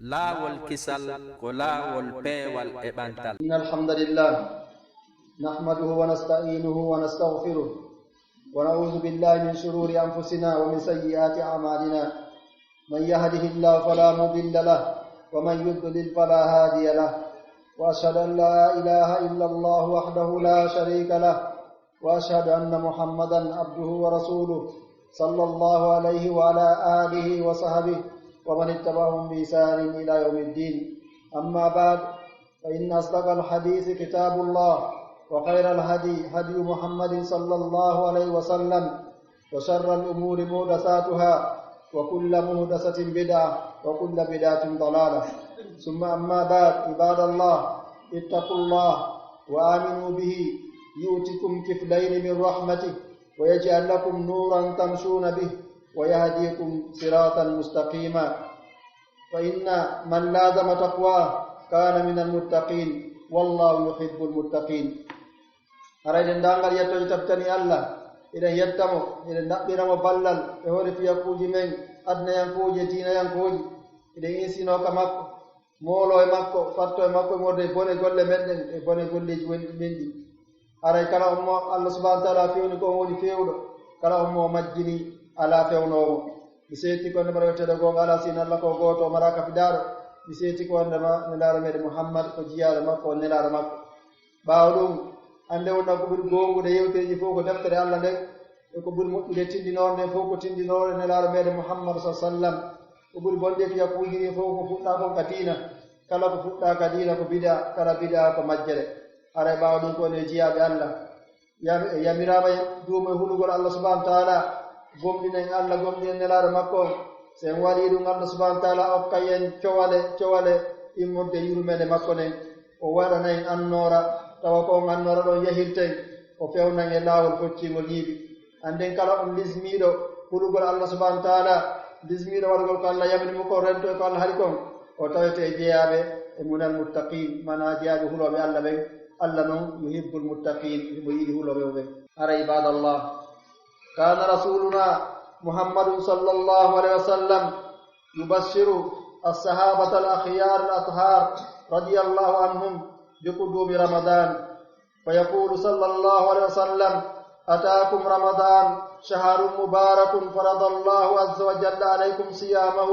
laawol kisal ko laawol peewal e ɓantal. إن الحمد لله نحمده ونستعينه ونستغفره ونعوذ بالله من شرور أنفسنا ومن سيئات أعمالنا من يهده الله فلا مضل له ومن يضلل فلا هادي له وأشهد أن لا إله إلا الله وحده لا شريك له وأشهد أن محمدا عبده ورسوله صلى الله عليه وعلى آله وصحبه ومن اتبعهم بإحسان إلى يوم الدين. أما بعد فإن أصدق الحديث كتاب الله وخير الهدي هدي محمد صلى الله عليه وسلم وشر الأمور محدثاتها وكل محدثة بدعة وكل بدعة ضلالة. ثم أما بعد عباد الله اتقوا الله وآمنوا به يؤتكم كفلين من رحمته ويجعل لكم نورا تمشون به ويهديكم صراطا مستقيما. فإن من لازم تقواه كان من المتقين والله يحب المتقين. أريد دانغال يتوي تبتني الله إذا يتمو إذا نقبنا مبلل يهوري في يقوجي من أدنى ينقوجي تينا ينقوجي إذا إنسينو كمكو مولو مكو فتو مكو مودي بوني قول مدن بوني قول مندي. أريد كلا أمو الله سبحانه وتعالى فيوني كومودي فيودو كلا أمو مجني على فيونو بسيتي كون بريوتي غون على سين الله كو غوتو مراكا في دارو بسيتي كون نلار ميد محمد كو جيار مكو نلار مكو باولوم ande wonna ko ɓuri gongude yewteji fof ko deftere Allah nden e ko ɓuri moƴƴude tindinore nden fof ko tindinore nelaɗo meɗen Muhammad sa sallam ko ɓuri bonde ko yakkujiri fof ko fuɗɗa kon ka diina kala ko fuɗɗa ka diina ko bida kala bida ko majjere ara ɓawa ɗum ko ne jiyaɓe Allah yamirama duumo e hulugol Allah subhanahu wa taala gomɗinen Allah gomɗinen nelaɗo makko sen waɗi ɗum Allah subhanahu wa taala okkay en cowale immorde yurmede makko nen o waɗana en annora tawa ko ngannora ɗon yahirten o fewnan e laawol foccingol yiiɓi anden kala on lismiiɗo hulugol Allah subhanahu wa taala lismiiɗo waɗugol ko Allah yaminimo ko rento e ko Allah haɗi kon o tawete e jeyaaɓe e munal muttaqin mana jeyaaɓe huloɓe Allah ɓen Allah noon yuhibbul muttaqin mo yiɗi huloɓe o ɓen. Ara ibadallah kana rasuluna muhammadun sallallahu alayhi wa sallam yubashiru as-sahabata al-akhyar al-athhar radiyallahu anhum بقدوم رمضان فيقول صلى الله عليه وسلم أتاكم رمضان شهر مبارك فرض الله عز وجل عليكم صيامه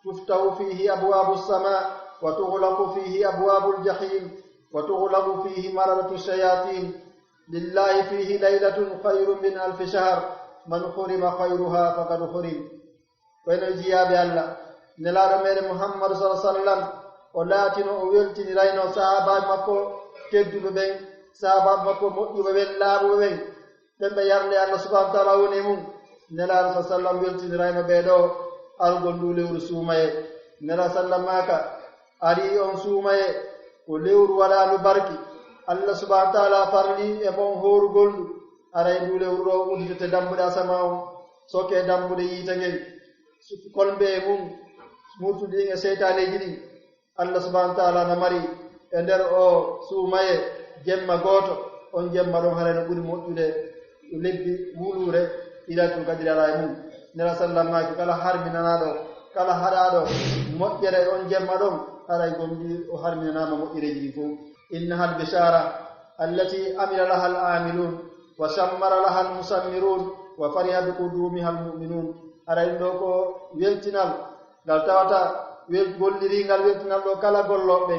تفتح فيه أبواب السماء وتغلق فيه أبواب الجحيم وتغلق فيه مرضة الشياطين لله فيه ليلة خير من 1000 شهر من حرم خيرها فقد حرم. وإن جياب الله نلا رمير محمد صلى الله عليه وسلم o laatino o weltinirayno sahabaɓe makko tedduɓe ɓen sahabaɓe makko moƴƴuɓe ɓen laaɓuɓe ɓen ɓen ɓe yarde Allah subahana wa taala woni mum nelaɗo sa sallam weltinirayno ɓeeɗo algol ndu lewru suumaye nela sallam maka ari on suumaye ko lewru waɗandu barki Allah subahana wa taala farli e mon horugol ndu aray ndu lewru ɗo udditete dambuɗe asama on sokke dambuɗe yiita ngel kolɓe e mum murtude ɗin e seytaneji ɗin Allah subhanahu wa ta'ala na mari e nder o suumaye jemma gooto on jemma ɗon hareno ɓuri moƴƴude lebbi wulure ilatul kadiri ala e mum nela sallam maki kala harminanaɗo kala haɗaɗo moƴƴere on jemma ɗon haray gomɗi o harminanama moƴƴereji ɗi fof. innaha al bishara allati amila laha al amilun wa sammara laha al musammirun wa fariha bi qudumiha al mu'minun. haray ɗo ko weltinal ngal tawata golliringal weltinal ɗo kala golloɓe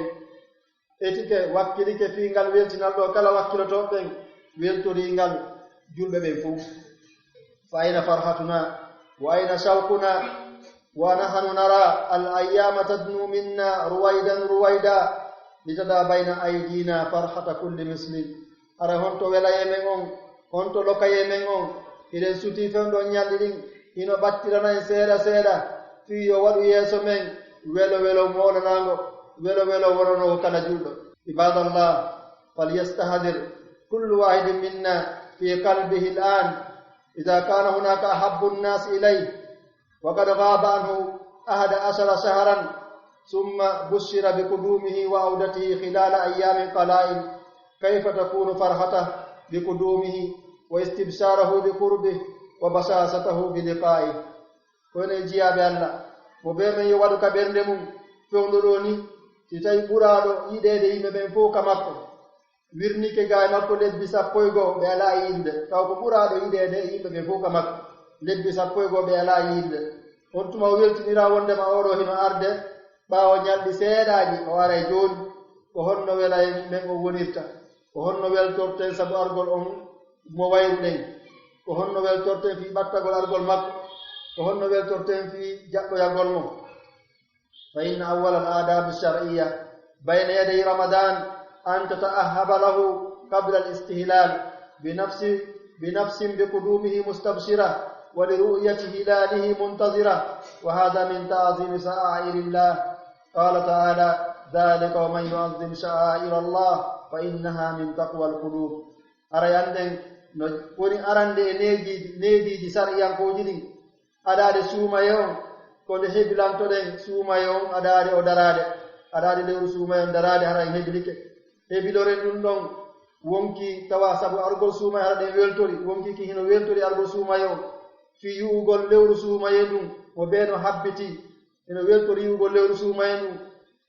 etike wakkilike fiingal weltinal ɗo kala wakkilotoɓe ɓen weltoringal julɓe ɓen fof. fa ayna farhatuna wa ayna shawquna wa nahnu nara al ayyama tadnu minna ruwayda litada bayna aydina farhata kulli muslim. ara honto welaye men on honto lokaye men on hiɗen suti fewɗo ñalɗi ɗin hino ɓattirana en seeɗa fi yo waɗu yeeso men welo moolanaango welo wonono kala julɗo. ibadallah falyastahdir kullu wahidin minna fi qalbihi al'an idha kana hunaka ahabbu an-nas ilayhi wa qad ghaba anhu 11 shahran thumma bushira biqudumihi wa awdatihi khilala ayyamin qala'il kayfa takunu farhatahu biqudumihi wa istibsarahu biqurbihi wa basasatahu biliqa'ihi. woni jiyaɓe Allah mo be men yo waɗu ka ɓernde mum fewndo ɗo ni si tawi ɓuraaɗo yiɗeede yimɓe ɓen fof ka makko wirnike gaa makko lebbi 11 ɓe alaa yiide taw ko ɓuraaɗo yiɗeede yimɓe ɓen fof ka makko lebbi 11 ɓe alaa yiide on tuma o weltinira wondema oɗo hino arde ɓaawo ñalɗi seeɗaaji o ara e jooni ko honno wela e men o wonirta ko honno weltorten sabu argol on mo wayru ɗen ko honno weltorten fii ɓattagol argol makko ko honno weltorten fii jaɓɓoyagol mo fa inna awwala al adabi shar'iyya bayna yaday ramadan an tata'ahhaba lahu qabla al istihlal binafsin biqudumihi mustabshira wa liru'yati hilalihi muntazira wa hadha min ta'zimi sha'airillah qala ta'ala dhalika wa man yu'azzim sha'aira Allah fa innaha min taqwa al qulub ara yanden no woni arande e neediji sar'iyankoji ɗin aɗaade suumaye on ko nde hebilantoɗen suumaye on aɗaade o daraade aɗaade lewru suumaye on daraade hara en hebilike hebiloren ɗum ɗon wonki tawa sabu argol suumaye hara ɗen weltori wonki ki hino weltori argol suumaye on fi yu'ugol lewru suumaye ɗum mo ɓeeno habbiti hino weltori yu'ugol lewru suumaye ɗum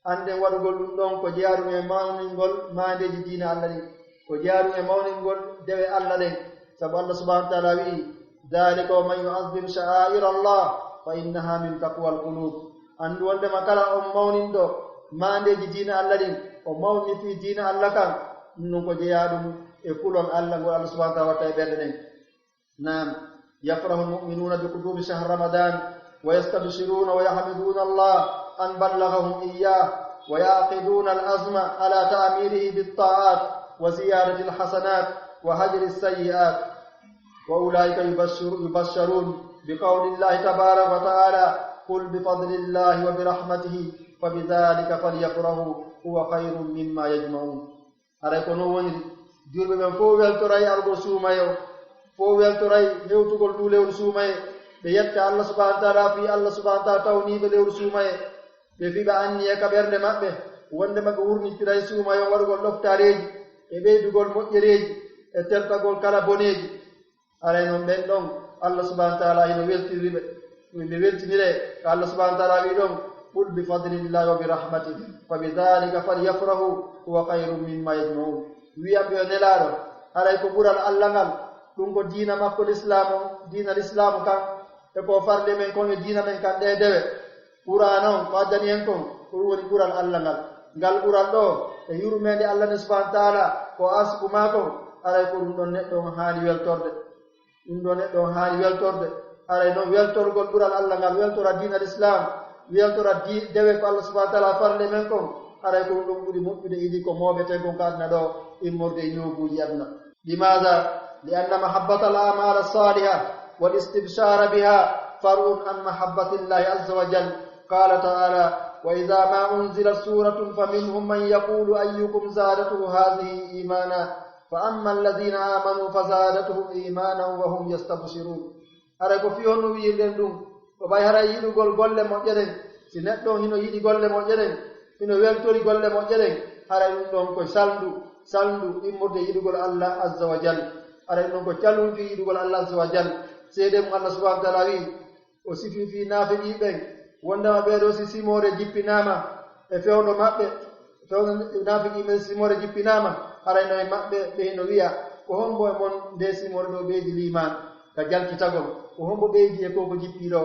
anden waɗugol ɗum ɗon ko jeyaɗum e mawningol maandeji diina Allah ɗin ko jeyaɗum e mawningol dewe Allah ɗen sabu Allah subhanahu wa ta'ala wi'i dhalika wa man yu'azzim sha'aira Allah fa innaha min taqwa al qulub andu wondema kala on mawnindo maandeji diina Allah ɗin o mawni fi diina Allah kan ɗum ko jeyaɗum e kulon Allah ngol Allah subhanahu wa ta'ala watta e ɓerde ɗen nam yafrahu almu'minuna bi qudumi shahr ramadan wa yastabshiruna wa yahmiduna Allah an ballaghahum iyyah wa yaqiduna al-azma ala ta'mirihi bit-ta'at wa ziyadati al-hasanat wa hajri as-sayyi'at wa ulaika yubashsharun biqawli Allah tabaaraka wa ta'ala qul bi fadlillahi wa bi rahmatihi fa bidhalika falyafrahu huwa khayrun mimma yajma'un aray ko non woni julɓe ɓen fof weltoray argol suumayo fof weltoray hewtugol ndu lewru suumaye ɓe yetta Allah subhanahu wa ta'ala fi Allah subhanahu wa ta'ala tawniɓe lewru suumaye ɓe fiɓe anni e ka ɓernde maɓɓe wondema ɓe wurnitiray suumayo waɗugol ɗoftareji e ɓeydugol moƴƴereji e tertagol kala boneji aray noon ɓen ɗon Allah subhanahu wa ta'ala hino weltiriɓe ɓe weltinire ko Allah subhanahu wa ta'ala wi ɗon qul bi fadlillahi wa bi rahmatihi fa bidhalika falyafrahu huwa khayrun mimma yajma'un wiyamɓe o nelaɗo haray ko ɓural Allah ngal ɗum ko diina makko l'islamu diina l'islamu kan e ko farɗe men kon e diina men kan ɗe dewe ɓura noon ko addani en kon ko ɗum woni ɓural Allah ngal ɓural ɗo e yurmede Allah ne subhanahu wa ta'ala ko asku makon aray ko ɗum ɗon neɗɗo on haani weltorde ɗum ɗo neɗɗo on haani weltorde aray noon weltorgol ɓural Allah ngal weltora diina l'islam weltora dewe ko Allah subhanahu wa ta'ala farɗe men kon aray ko ɗum ɓuri moƴƴude idi ko moɓeten kon ko aduna ɗo immorde e ñooguji aduna limaha li anna mahabbata al a'mal as-saliha wal istibshara biha far'un an mahabbati llahi azza wa jalla qala ta'ala wa idha ma unzilat suratun faminhum man yaqulu ayyukum zadatuhu hadhihi imana fa amma alladhina amanu fazadatuhum imanan wa hum yastabshirun aray ko fi honno wiirɗen ɗum ko ɓay hara yiɗugol golle moƴƴeɗen si neɗɗo hino yiɗi golle moƴƴeɗen hino weltori golle moƴƴeɗen haray ɗum ɗon koye salndu immorde yiɗugol Allah azza wa jal haray ɗum ɗon ko callufi yiɗugol Allah azza wa jal seede mum Allah subhanahu wa ta'ala wi o sifi fi naafiqiɓen wondema ɓeeɗo si simore jippinama e fewno maɓɓe fewno naafiqiɓe simore jippinama haray no e maɓɓe ɓe hino wiya ko hombo e mon nde simore ɗo ɓeydi liman ka jalkitagol ko hombo ɓeydi e koko jippiɗo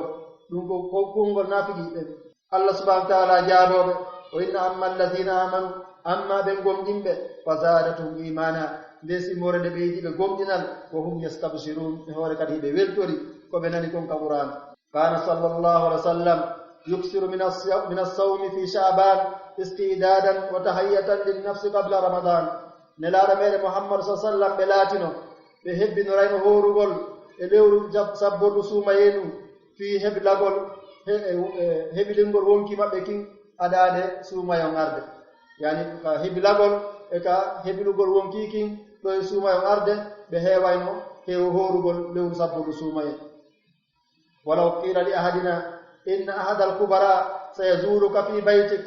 ɗum ko kungol naafiqiɓen Allah subhanahu wa ta'ala jaaboɓe o inna amma alladhina amanu amma ɓe gomɗinɓe fa zadatuhum imana nde simore nde ɓeydiɓe gomɗinal wa hum yastabshirun e hoore kadi hiɓe weltori koɓe nani kon ka qur'an kana sallallahu alaihi wa sallam yuksiru min as-sawmi fi sha'ban istidadan wa tahayyatan lin-nafsi qabla ramadan nelaɗo meɗe Muhammad sallallahu alaihi wa sallam ɓe laatino ɓe hebbinorayno horugol e lewru sabbodu suumayenu fi heblagol heɓilingol wonki maɓɓe kin aɗaade suumayon arde yani ka hebilagol e ka hebilugol wonki kin ɗo e suumayon arde ɓe heewayno heewo horugol lewru sabbodu suumayen walaw qila li ahadina inna ahada al-kubara sayazuruka fi baytik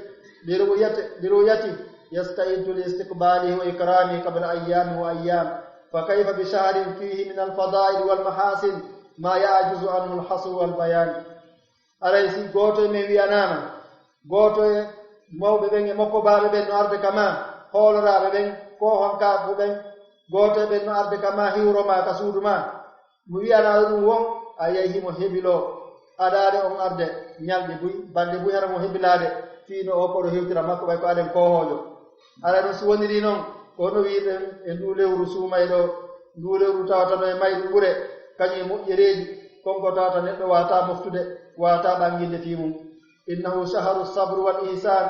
liruyati yasta'iddu li istiqbalihi wa ikramihi qabla ayyamin wa ayyam fa kayfa bi shahrin fihi min al-fada'il wal mahasin ma ya'juzu anhu al-hasr wal bayan aray si goto me wiyanama gooto e mawɓe ɓen e makko baaɓe ɓen no arde kama hooloraaɓe ɓen ko honkaaɓe ɓen gooto e ɓen no arde kama hiwro ma ka suudu ma mo wiyanaa ɗum won a yahi himo heɓiloo aɗaade on arde ñalɗi buy balɗe buy hara mo heɓilaade fiino o koɗo hewtira makko ɓay ko aɗen kohoojo ala ɗum so woniri noon kono wiiɗen e ndu lewru suumay ɗo ndu lewru tawatano e mayɗu ɓure kañum e moƴƴereeji konko tawata neɗɗo wata moftude wata ɓanginde fi mum innahu shahru sabru wal ihsan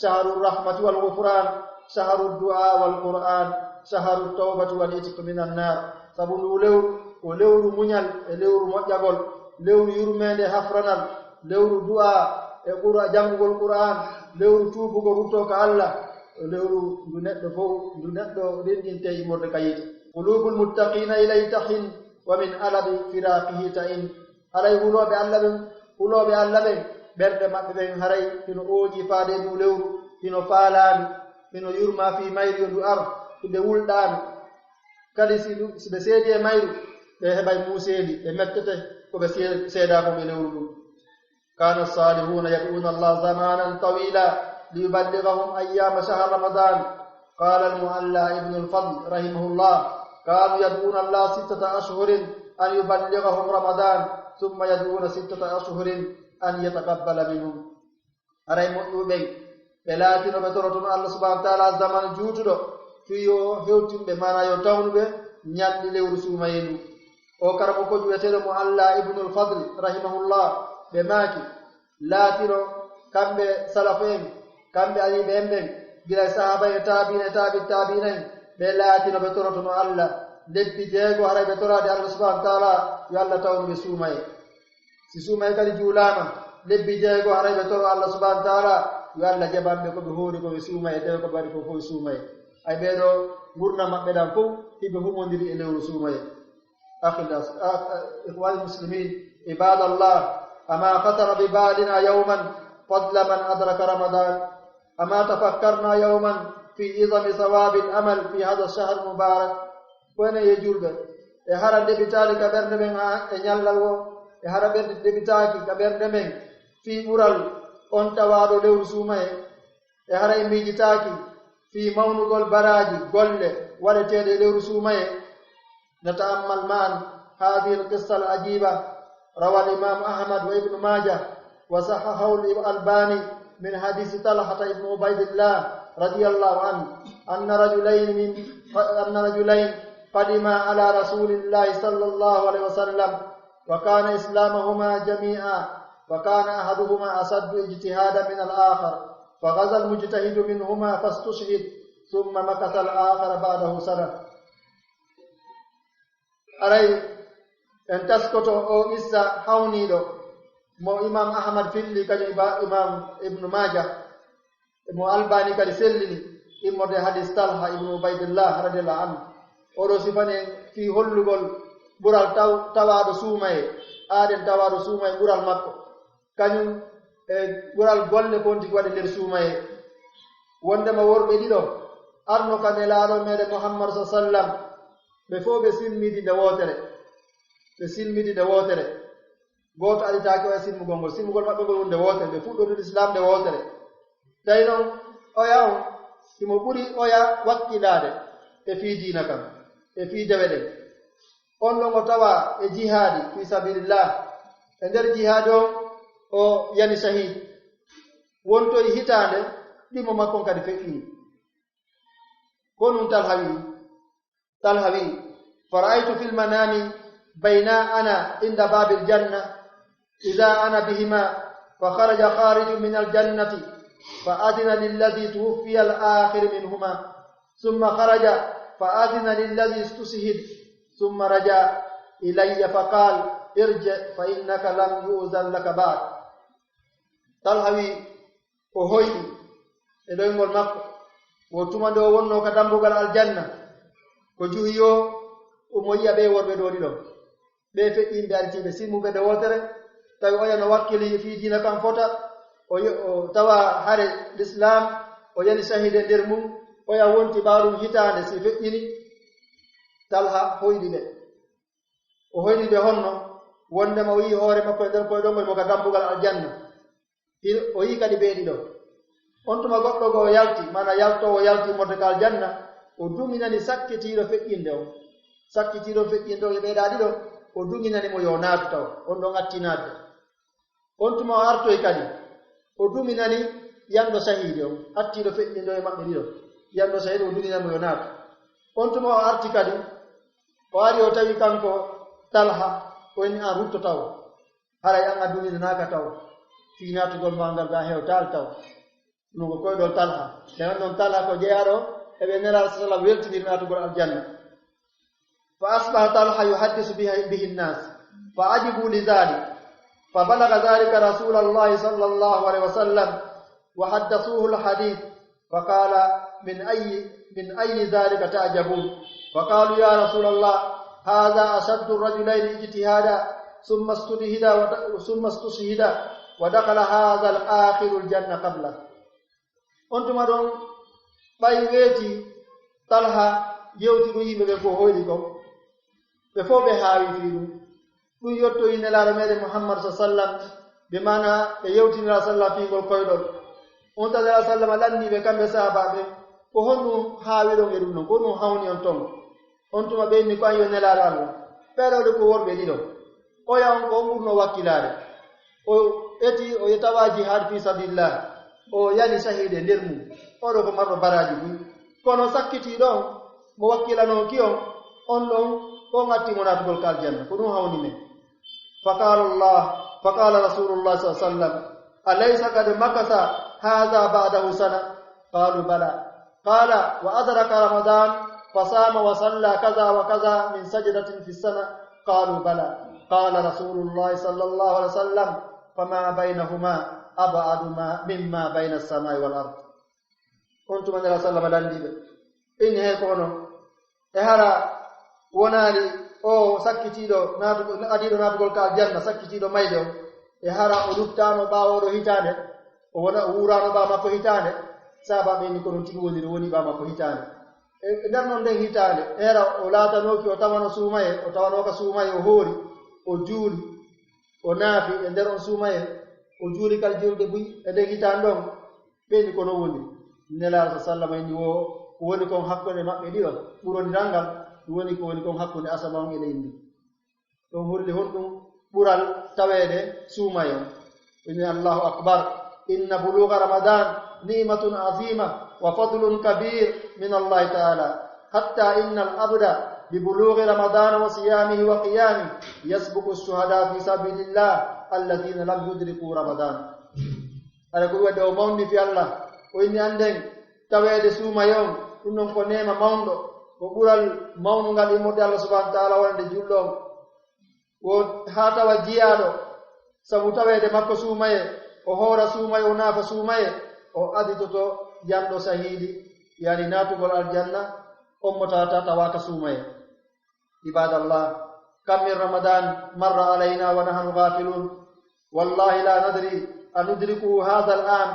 shahru rahmati wal ghufran shahru du'a wal qur'an shahru tawbati wal itq min annar sabu ndu lewru ko lewru muñal e lewru moƴƴagol lewru yurmede hafranal lewru du'a e qur'a jangugol qur'an lewru tuubugol rutto ka Allah lewru ndu neɗɗo fof ndu neɗɗo renɗinte immorde kayite qulubul muttaqina ilay tahin wa min alabi firaqihi ta'in alay huloɓe Allah ɓen huloɓe Allah ɓen ɓerɗe maɓɓe ɓen haray hino ooji faade ndu lewru hino faalaami hino yurma fi mayri ndu ar ɓe wulɗaami kadi siɓe seedi e mayru ɓe heɓay muuseeli ɓe mettete ko ɓe seedaako ɓe lewru ɗum kana salihuna yad'una Allah zamanan tawila liyuballighahum ayyama shahr ramadan qala al-mu'alla ibn al-fadl rahimahullah kanu yad'una Allah 6 ashhurin an yuballighahum ramadan thumma yad'una 6 ashhurin an yataqabbala minhum aray moƴƴuɓen ɓe laatino ɓe torotono Allah subhanahu wa ta'ala zaman juutuɗo fiyo hewtimɓe mana yo tawnuɓe ñalɗi lewru suumayendu o karamo ko juweteɗo mo Allah ibnul fadl rahimahullah ɓe maaki laatino kamɓe salafu en kamɓe aliɓe en ɓen gila sahaba e taabinaen ɓe laatino ɓe torotono Allah lebbi jeego haray ɓe torade Allah subhanahu wa ta'ala yo Allah tawnuɓe suumaye si suumaye kadi juulama lebbi jeego haray ɓe toro Allah subhanahu wa ta'ala yo Allah jaɓanɓe koɓe hoori koɓe suumaye dewe ko bari ko fof suumaye ay ɓeeɗo gurna maɓɓe ɗan fof hiɓe humodiri e lewru suumaye إخواني المسلمين عباد الله أما خطر ببالنا يوما فضل من أدرك رمضان أما تفكرنا يوما في عظم ثواب الأمل في هذا الشهر المبارك وين يجول هرا دبيتالي كبرن من ينالو هرا دبيتاكي كبرن من في مرال أنت وادو لو سومي هرا إميجتاكي في مونغول براجي قل ورتيد لو سومي نتأمل معا هذه القصة العجيبة روى الإمام أحمد وابن ماجه وصححه الألباني من حديث طلحة بن عبيد الله رضي الله عنه أن رجلين قدما على رسول الله صلى الله عليه وسلم وكان إسلامهما جميعا وكان أحدهما أشد اجتهادا من الآخر فغزا المجتهد منهما فاستشهد ثم مكث الآخر بعده سنة aray en taskoto o issa hawniɗo mo imam ahmad filli kañum imam ibnu majah mo albani kadi sellini immorde hadis talha ibnu ubaydillah radiallahu anhu oɗo sifani en fi hollugol ɓural tawaɗo suumaye aɗen tawaɗo suumaye ɓural makko kañum e ɓural golle kontiki waɗe nder suumaye wondema worɓe ɗiɗo arno ka nelaɗo meɗen muhammad sa sallam ɓe fof ɓe silmidi nde wootere gooto aɗitaake o e silmugol maɓɓe ngol wonde wootere ɓe fuɗɗotude islam nde wootere tawi noon oya on himo ɓuri oya wakkilaade e fii diina kam e fii dewe ɗen on ɗon o tawa e jihaadi fi sabilillah e nder jihaadi on o yani shahid wontoye hitaande ɗimo makkon kadi feƴƴini ko ɗum talha wi فرأيت في المنام بين أنا عند باب الجنة إذا أنا بهما فخرج خارج من الجنة فأذن للذي توفي الآخر منهما ثم خرج فأذن للذي استشهد ثم رجع إلي فقال ارجع فإنك لم يؤذن لك بعد talha wi o hoyɗi e ɗoyngol makko wo tuma nde o wonno ka dambugal aljanna ko juhi yo omo yiya ɓe worɓe ɗo ɗiɗo ɓe feƴƴimɓe artiɓe simmuɓe nde wotere tawi oya no wakkili fi diina kam fota o tawa hare l'islam o yani shahide nder mum oya wonti ɓaɗum hitande si feƴƴini talha hoyɗi ɓe o hoyɗi ɓe honno wondema o yi hoore makko e nder koye ɗongol mo ka dambugal aljanna o yi kadi ɓe ɗiɗo on tuma goɗɗo go yalti mana yaltowo yalti mordekal janna o duŋinani sakkitiiɗo feƴƴinde o sakkitiiɗo feƴƴinde o e ɓeeɗa ɗiɗo o duŋinani mo yo naatu taw on ɗon attinaade on tuma o artoy kadi o duŋinani yamɗo sahiide o attiiɗo feƴƴinde o e maɓɓe ɗiɗo yamɗo sahiide o duŋinani mo yo naatu on tuma o arti kadi o ari o tawi kanko Talha o inni an rutto taw haray an a duŋinanaaka taw fii naatugol ma ngal ga heewtaal taw ɗum ko koyɗol Talha e on ɗon Talha ko jeyaɗo eɓe nelaaɗo sallam weltiniri naatugol aljanna fa asbaha Talha yuhaddisu bihi nnas fa ajibu li dhalik fa balaga dhalika rasulallahi sallallahu alayhi wa sallam wa haddasuhu alhadith fa qala min ayyi dhalika ta'jabun fa qalu ya rasulallah hadha ashaddu ar-rajulayn ijtihada thumma istushhida wa dakhala hadha al-akhiru al-janna qabla on tuma ɗon ɓay weeti Talha yewtiɗo yimɓe ɓe fof hoyɗi kon ɓe fof ɓe haawi fii ɗum yettoyi nelaaɗo meɗen Muhammad sallam ɓe mana ɓe yewtinira sallam fiigol koyɗol on tanira sallam lanniɓe kamɓe sahabaɓe ko honɗum haawiɗon e ɗum ɗon ko ɗum hawni on ton on tuma ɓenni ko an yo nelaaɗo Allah ɓeɗoɗe ko worɓe ɗiɗo oya on ko on ɓurno wakkilaade o eti o tawa jihad fi sabilillah o yani shahide nder mum oɗo ko marɗo baraji buy kono sakkitiɗo on mo wakkilano ki on ɗon ko ngattimo naatugol ka aljanna ko ɗum hawni men fa qala rasulullah sa sallam alaysa kad makasa hadha ba'dahu sana qalu bala qala wa adraka ramadan fasama wa salla kaza wa kaza min sajdatin fi sana qalu bala qala rasulullah sallallahu alaihi wasallam fama bainahuma abadu mimma bayna as-samai wal ard on tuma nela sallama landiɓe inni he kono e hara wonaali o sakkitiiɗo adiiɗo naatugol ka aljanna sakkitiiɗo mayde o e hara o luttaano ɓaawoɗo hitaande o wuuraano ɓaa makko hitaande saaba ɓenni kono tigi woni ɗo woni ɓaa makko hitaande e nder noon nden hitaande e hara o laatanooki o tawano suumaye o tawanooka suumaye o hoori o juuli o naafi e nder on suumaye o juuli kal julde buy e nden hitaande ɗon ɓenni kono woni nelaaɗo sallama inni wo woni kon hakkunde maɓɓe ɗiɗo ɓurodiral ngal woni ko woni kon hakkunde asaman e leydi ɗon holli honɗum ɓural taweede suumayon inni allahu akbar inna buluga ramadan ni'matun azima wa fadlun kabir min allahi taala hatta inna al abda bi bulughi ramadan wa siyamihi wa qiyamihi yasbuqu ash-shuhada fi sabilillah alladhina lam yudriku ramadan ara ko wadde o mawni fi allah o inni anden taweede suumayon ɗum ɗon ko nema mawɗo ko ɓural mawnungal immorde Allah subhanahu wa ta'ala wonde julɗo o haa tawa jiyaaɗo sabu taweede makko suumaye o hoora suumaye o naafa suumaye o aditoto jamɗo sahiidi yani naatugol aljanna ommotata tawaaka suumaye ibadallah kam min ramadan marra alayna wa nahnu ghafilun wallahi la nadri an nudriku hadha al-an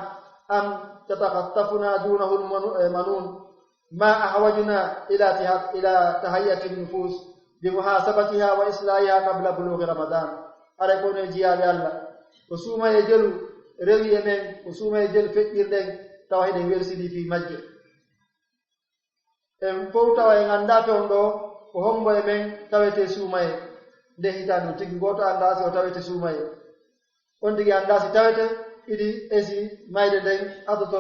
am tatakhattafuna dunahu al-manun ما أحوجنا إلى تهيئة النفوس بمحاسبتها وإصلاحها قبل بلوغ رمضان أريكون جيال الله وسوما يجل روي من وسوما يجل فكر لن توحيد ويرسدي في مجد فوتا وإن أندافع عنده وهم من تويت سوما دهيتان تيجي غوتا أنداسي وتويت سوما وندي أنداسي تويت إدي إسي مايد دين أتوتو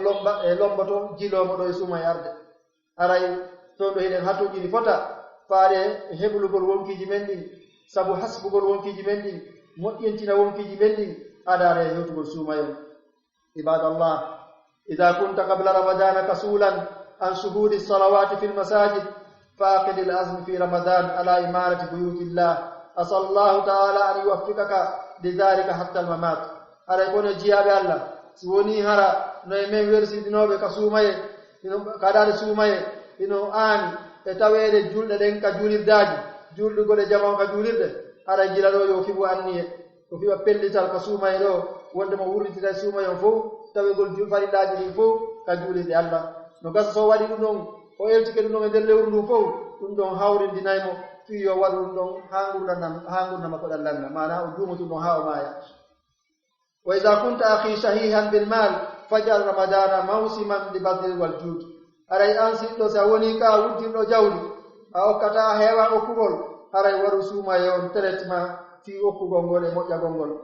لومبتو جيلو مدو سوما يارد aray toon ɗo hiɗen hatuji ɗi fota faare heɓlugol wonkiji men ɗin sabu hasbugol wonkiji men ɗin moƴƴintina wonkiji men ɗin adare hewtugol suumayon ibadallah ida kunta qabla ramadana kasulan an shuhudi salawati fi lmasajid فاقد العزم في رمضان على إمارة بيوت الله أسأل الله تعالى أن يوفقك لذلك حتى الممات على يكون جياب الله سوني هرا نيمين ورسي دينوبة كسومي kadare suumaye ino aani e taweede julɗe ɗen ka juulirdaji julɗugol e jamon ka juulirde ara jila ɗo yo fiɓu anniye ko fiɓa pellital ka suumaye ɗo wonde mo wurritita suumayon fof tawegol farillaji ɗin fof ka juulirde allah no gasa so waɗi ɗum ɗon o eltike ɗum ɗon e nder lewru ndu fof ɗum ɗon hawrindinaymo fi yo waɗu ɗum ɗon ha gurdama ko ɗallanga mana o juumotum ɗon ha o maaya وإذا كنت أخي شهيها بالمال فجعل رمضان موسما لبذل والجود أري أنسي لو سوني كا ودي لو جولي أو كتا هوا أكبر أري ورسوما يوم ترتما في أكبر موجا غونغول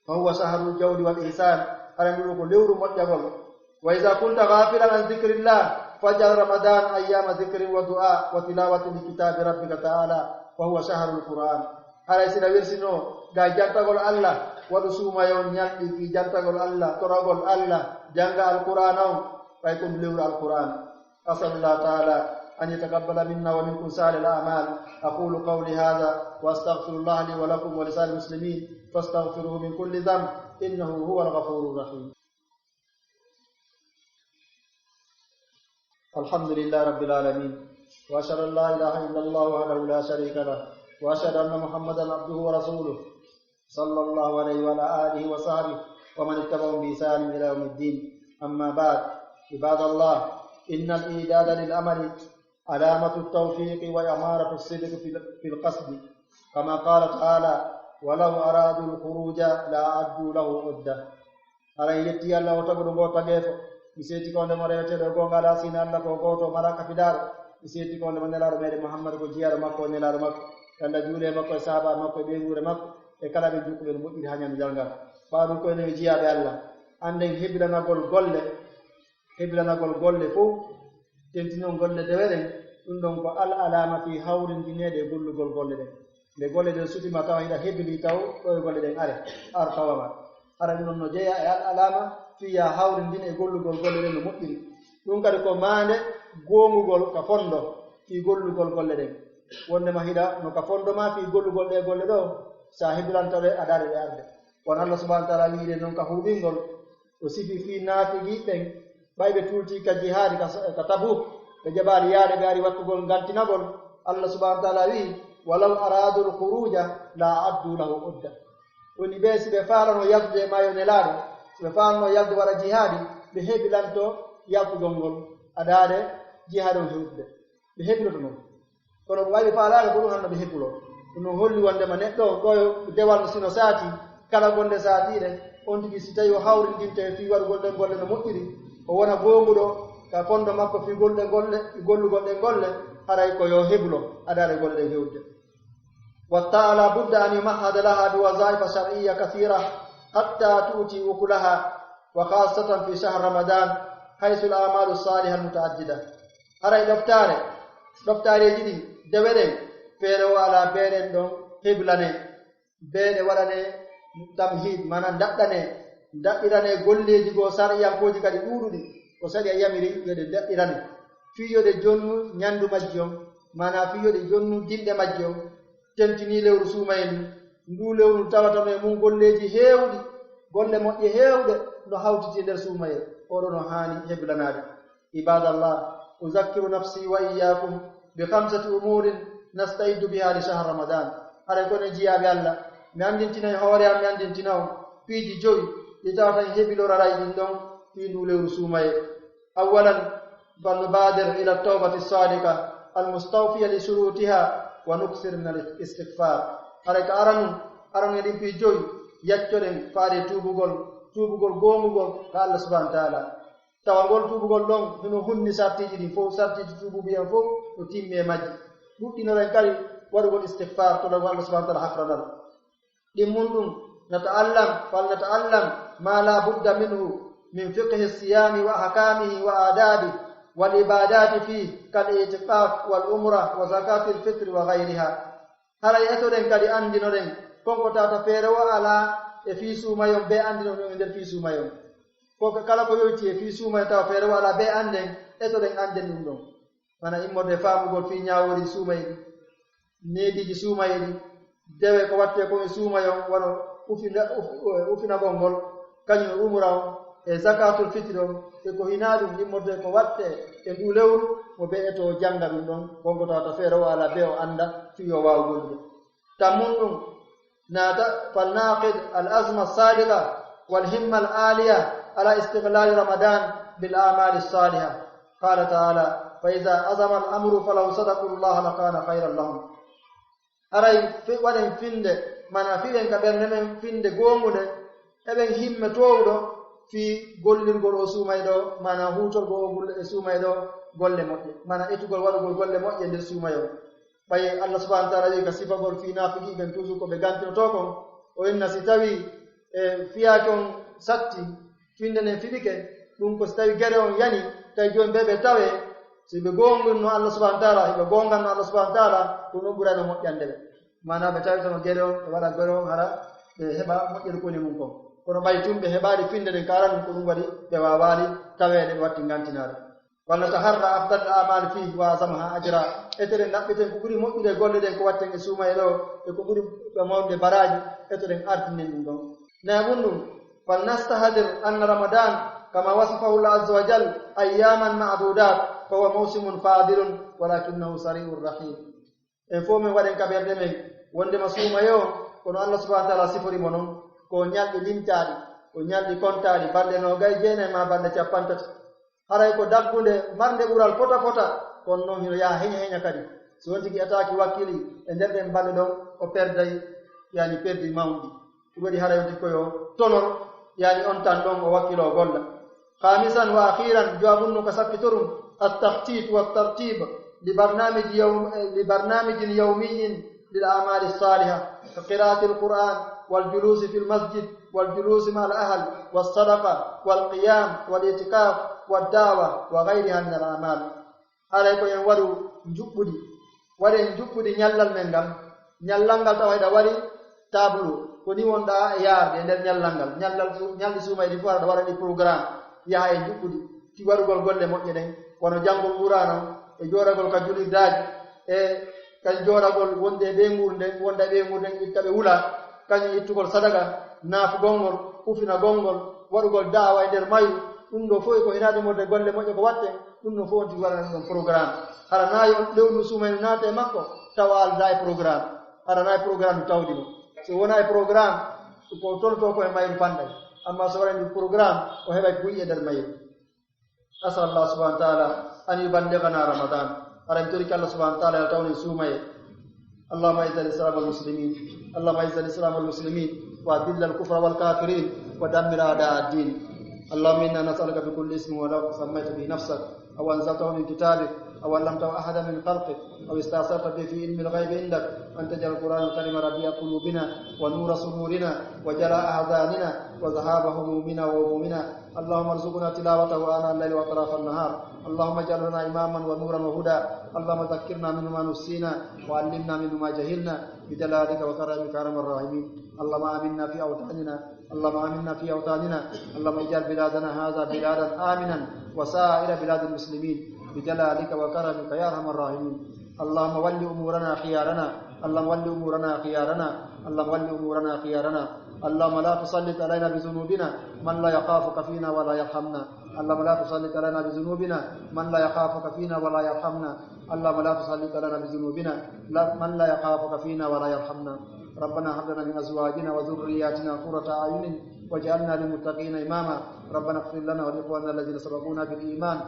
فهو شهر الجود والإحسان أري نلوكو لورو موجا غونغول وإذا كنت غافلا عن ذكر الله فجعل رمضان أيام ذكر ودعاء وتلاوة لكتاب ربك تعالى وهو شهر القرآن أري سنويرسنو غاي جانتاغول الله ورسوما يوم يالي في جانتاغول الله تراغول الله جانغا القرآن فيكون لور القرآن أسأل الله تعالى أن يتقبل منا ومنكم سائر الأعمال أقول قولي هذا وأستغفر الله لي ولكم ولسائر المسلمين فاستغفروه من كل ذنب إنه هو الغفور الرحيم الحمد لله رب العالمين وأشهد أن لا إله إلا الله وحده لا شريك له وأشهد أن محمدا عبده ورسوله صلى الله عليه وعلى آله وصحبه ومن اتبعهم بإحسان إلى يوم الدين أما بعد عباد الله إن الإعداد للأمل علامة التوفيق وإمارة الصدق في القصد كما قال تعالى ولو أرادوا الخروج لأعدوا له عدة على يتي الله تقول غوتا غيفو miseti konde marete do gonga sina Allah ko goto malaka fidaro miseti konde manela mere Muhammad ko jiyaro makko nelaro makko kanda juule makko sahaba makko be ngure makko e kala be jukku be moddi hanyam jalgal baadu ko ne jiyabe Allah anden heblanagol golle fu tentino golle deweren dum don ko al alama fi hawrin dinede gollugol golle den le golle den sutima taw ida hebli taw do golle den ar tawama ara non no jeya e al alama fiya hawrin din e gollugol golle den no moddiri dum kadi ko maande gongugol ka fondo fi gollugol golle den wonde ma hida no ka fondo ma fi gollugol de golle do sa heblantare adare de arde won Allah subhanahu wa ta'ala wiide non ka hubingol o sifi fi naafigi den baybe tulti ka jihad ka tabuk be jabali yaade be ari wattugol gantinagol Allah subhanahu wa ta'ala wi walau aradu al-khuruja la addu lahu udda woni be sibe farano yabde mayo nelado sibe farano yabde wara jihadi be hebilanto yattugol gol adade jihadon hewde be hebloto non kono wawi faalaade ko dum hande be hebulo no holli wonde ma neddo goyo dewal sino saati kala gonde saatiire on tigi si tawi o hawrindinte fi wargol den golle no moƴƴiri o wona gonguɗo ka fondo makko fi gollugol ɗe golle haray ko yo heblo adare golle ɗe hewde watta ala budda an yumahhada laha biwazaifa shar'iyya kathira hatta tuuti ukulaha wa khasatan fi shahr ramadan haythu al-a'malu salihah al-muta'addida haray ɗoftareji ɗi deweɗen feere o ala beeɗen ɗon heblane beeɗe waɗane tamhid mana daɗɗirane golleji goo sar'iyankoji kadi ɗuuɗuɗi ko sari a yamiri yoɗe daɗɗirane fiyoɗe jonnu ñandu majji on mana fiyoɗe jonnu dinɗe majji on tentini lewru suuma en ndu lewru tawatano e mum golleji heewɗi golle moƴƴe heewɗe no hawtiti nder suuma en oɗo no haani heblanade ibadallah uzakkiru nafsi wa iyyakum bi khamsati umurin nasta'iddu biha li shahr ramadan hare kono jiyaɓe Allah mi andintinayi hoore am mi andintina on piiji joyi ɗi tawata heɓiloraray ɗin ɗon fi ndu lewru suumaye awalan falnubadir ila tawbati sadika almustawfiya li shurutiha wa nuksir min al istighfar hare ka aranu e ɗin piiji joyi yaccoɗen faade tuubugol gongugol ka Allah subhanahu wa ta'ala tawa ngol tuubugol ɗon hino hunni sartiji ɗin fof sartiji tuububiyan fof o timmi e majji ɗuɗɗinoren kadi waɗugol istighfar to lago Allah subhanahu wa ta'ala hafranal ɗin mum ɗum nata'allam ma la budda minhu min fiqhi siyami wa ahkamihi wa adabi wal ibadati fi kal i'tiqaf wal umra wa zakati al fitr wa ghayriha haray etoɗen kadi andinoɗen konko tata feere o ala e fi suumayon be andinoɗen e nder fi suumayon koko kala ko yowti e fi suumayon tawa feere o ala be anden etoɗen anden ɗum ɗon mana immorde faamugol fi ñawori suumayi neediji suumayi ɗi dewe ko watte ko e suumayon wono ufinagol ngol kañum umra on e zakatul fitri on e ko hina ɗum immorde ko watte e ndu lewru mo be eto janga ɗum ɗon gongo tawata feere o ala be o anda fi o wawa gollude tammum ɗum naata falnaqid al azma sadiqa wal himma al aliya ala istiqlali ramadan bil amali salihah qala ta'ala فإذا أزم الأمر فلو صدقوا الله لكان خيرا لهم أراي في ودن فيند منا فيلن كبرنمن فيند غومود eɓen himme towɗo fi gollirgol o suumay ɗo mana hutorgo o gulle e suumay ɗo golle moƴƴe mana etugol waɗugol golle moƴƴe nder suumay o ɓaye Allah subhanahu wa taala wi ka sifagol fi nafiqiɓen toujours ko ɓe gantinoto kon o inna si tawi e fiyake on satti finde nden fiɗike ɗum ko si tawi gere on yani tawi joni ɓe tawe si ɓe gongunno Allah subhanahu wa taala hiɓe gonganno Allah subhanahu wa taala ɗum ɗo ɓurano moƴƴande ɓe mana ɓe tawi tono gere on ɓe waɗa gere on hara ɓe heɓa moƴƴere koni mum kon kono ɓay tumɓe heɓaɗi finde nden kala ɗum ko ɗum waɗi ɓe wawali taweɗe ɓe watti gantinare walla taharra afdal amal fi wa samaha ajra eteren naɓɓeten ko ɓuri moƴƴude golle ɗen ko watten e suumay ɗo e ko ɓuri ɓe mawde baraji eteren ardinen ɗum ɗon na ɗum ɗum fal nastahadir anna ramadan kama wasafahu llah azza wa jal ayyaman ma'dudat fahuwa mawsimun fadilun walakinahu sari'ur rahim en fo min waɗen kaɓerde men wondema suumayo kono Allah subhanahu wa taala siforimo noon ko ñalɗi limtaɗi ko ñalɗi kontaɗi balɗe nogay jeenayi ma balɗe capantati haray ko daggunde marnde ɓural fota fota kono noon hino yaha heña kadi so won tigi ataki wakkili e nder ɗen balɗe ɗon o perday yani perdi mawɗi ɗum waɗi haray wonti koyo tonor yani on tan ɗon o wakkilo golla khamisan wa akhiran jawabunno ko sappitorum at-takhtit wa at-tartib لبرنامج يومي للأعمال الصالحة كقراءة القرآن والجلوس في المسجد والجلوس مع الأهل والصدقة والقيام والاعتكاف والدعوة وغيرها من الأعمال على يكون ينورو جبودي ورين جبودي نيالال منغال نيالانغال تاويدا وري تابلو koni wonda yaarde nder nyaldi suumay di fara wara di programme yaha e jubbudi ti warugol golle moƴƴe den wono jangol qur'ano e joragol ka julirdaji e kan joragol wonde be ngurde wonda be ngurde ittabe wula kan ittugol sadaka naafu gongol ufina gongol warugol daawa e nder mayu ɗum ɗo fof ko hinade mode golle moƴƴe ko watte ɗum ɗo fof on tigi waɗana ɗum programme hara nayi lewnu suumay naata e makko tawa alda e programme hara nayi programme tawdimo so wona e programme ko tolto ko e mayru panday amma so waɗani programme o heɓay kuyi e nder mayru asal Allah subhanahu wa ta'ala an yuballighana ramadan ara toriki Allah subhanahu wa ta'ala yaltawni suumaye اللهم اعز الاسلام والمسلمين اللهم اعز الاسلام والمسلمين واذل الكفر والكافرين ودمر اعداء الدين اللهم انا نسالك بكل اسم ولو سميت به نفسك او انزلته من كتابك او علمته احدا من خلقك او استاثرت به في علم الغيب عندك ان تجعل القران الكريم ربيع قلوبنا ونور صدورنا وجلاء احزاننا وذهاب همومنا وهمومنا اللهم ارزقنا تلاوته آناء الليل واطراف النهار اللهم اجعل لنا اماما ونورا وهدى اللهم ذكرنا منه ما نسينا وعلمنا منه ما جهلنا بجلالك وكرمك يا ارحم الراحمين اللهم امنا في اوطاننا اللهم امنا في اوطاننا اللهم اجعل بلادنا هذا بلادا امنا وسائر بلاد المسلمين بجلالك وكرمك يا ارحم الراحمين اللهم ول امورنا خيارنا اللهم ول امورنا خيارنا اللهم ول امورنا خيارنا اللهم لا تسلط علينا بذنوبنا من لا يخافك فينا ولا يرحمنا اللهم لا تسلط علينا بذنوبنا من لا يخافك فينا ولا يرحمنا اللهم لا تسلط علينا بذنوبنا من لا يخافك فينا ولا يرحمنا ربنا هب لنا من ازواجنا وذرياتنا قرة اعين واجعلنا للمتقين اماما ربنا اغفر لنا ولاخواننا الذين سبقونا بالايمان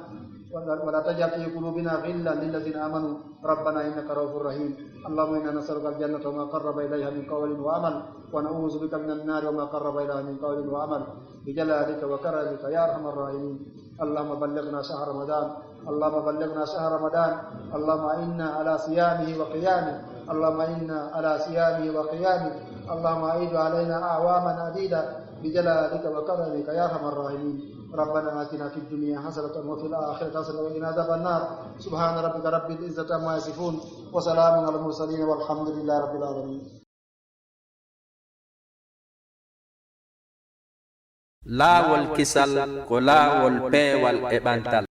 ولا تجعل في قلوبنا غلا للذين امنوا ربنا انك رؤوف رحيم اللهم انا نسالك الجنه وما قرب اليها من قول وعمل ونعوذ بك من النار وما قرب اليها من قول وعمل بجلالك وكرمك يا ارحم الراحمين اللهم بلغنا شهر رمضان اللهم بلغنا شهر رمضان اللهم انا على صيامه وقيامه اللهم انا على صيامه وقيامه اللهم اعد علينا اعواما عديده بجلالك وكرمك يا ارحم الراحمين ربنا آتنا في الدنيا حسنة وفي الآخرة حسنة وقنا عذاب النار سبحان ربك رب العزة عما يصفون وسلام على المرسلين والحمد لله رب العالمين. لا والكسل ولا والبي والإبانتال